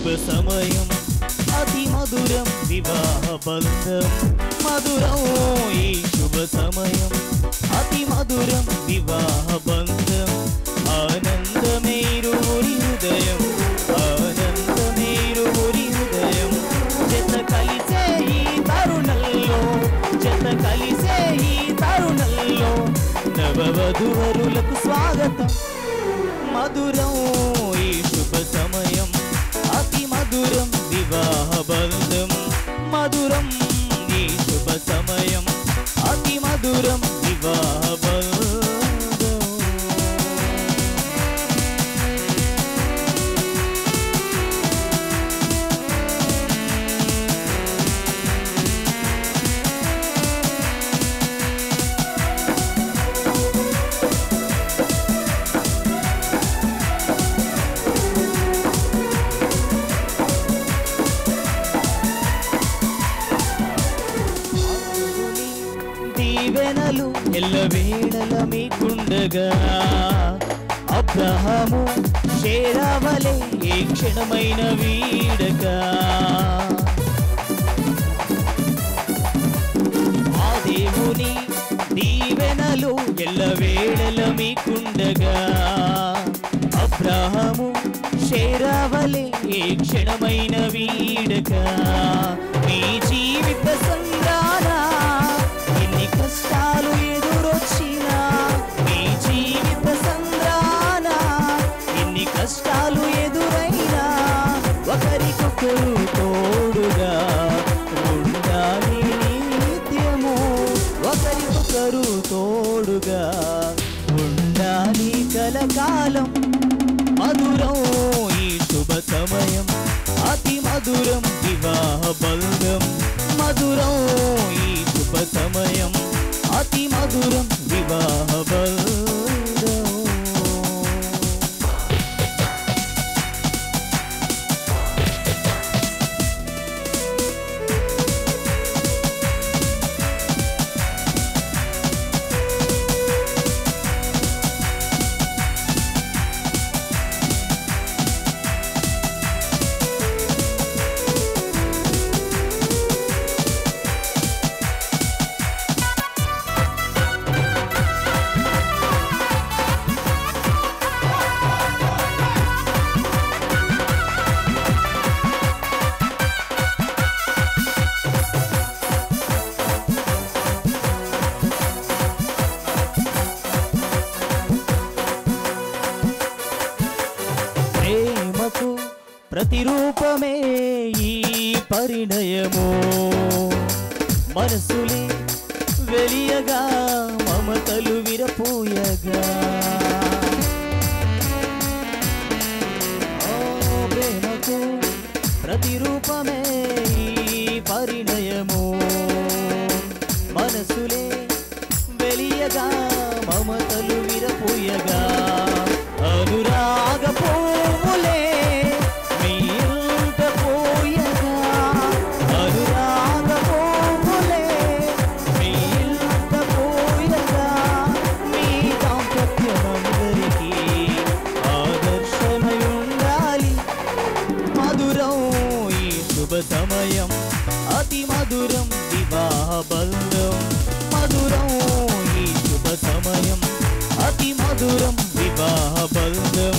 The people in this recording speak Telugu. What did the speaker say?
శుభ సమయం అతి మధురం వివాహ బంధం మధురం ఈ శుభ సమయం అతి మధురం వివాహ బంధం ఆనందమేరువురి హృదయం ఆనందమేరువురి హృదయం జత కలిసే ఈ తరుణంలో జత కలిసే ఈ తరుణంలో నవవధువరులకు స్వాగతం మధురం ఈ శుభ సమయం అతి మధురం వివాహ బంధం మధురం ఈ శుభ సమయం అతి మధురం వివాహ బంధం దీవెనలు ఎల్లవేళల మీకుండగా అబ్రహాము షేరావలే ఏ క్షణమైన వీడక ఆ దేవుని దీవెనలు ఎల్లవేళల మీకుండగా అబ్రహాము షేరావలే ఏ క్షణమైన వీడక మీ జీవిత సంగ్రానా కష్టాలు ఎదురొచ్చినా మీ జీవిత సంగ్రాన ఎన్ని కష్టాలు ఎదురైనా ఒకరికొకరు తోడుగా ఉండాలి నిత్యము ఒకరికొకరు తోడుగా ఉండాలి కలకాలం మధురం ఈ శుభ సమయం అతి మధురం వివాహ బంధం మధురం ఈ శుభ సమయం అతి మధురం వివాహ బంధం ప్రేమకు ప్రతిరూపమే ఈ పరిణయము మనసులే వెలియగా మమతలు విరపోయగా ప్రేమకు ప్రతిరూపమే ఈ పరిణయము మనసులే వెలియగా మమతలు విరపోయగా అనురాగ పువ్వులే మీరుంట పోయగా అనురాగ పువ్వులే మీరుంట పోయగా మీ దాంపత్యమందరికీ ఆదర్శమై ఉండాలి మధురం ఈ శుభ సమయం అతి మధురం వివాహ బంధం మధురం ఈ శుభ సమయం అతి మధురం వివాహ బంధం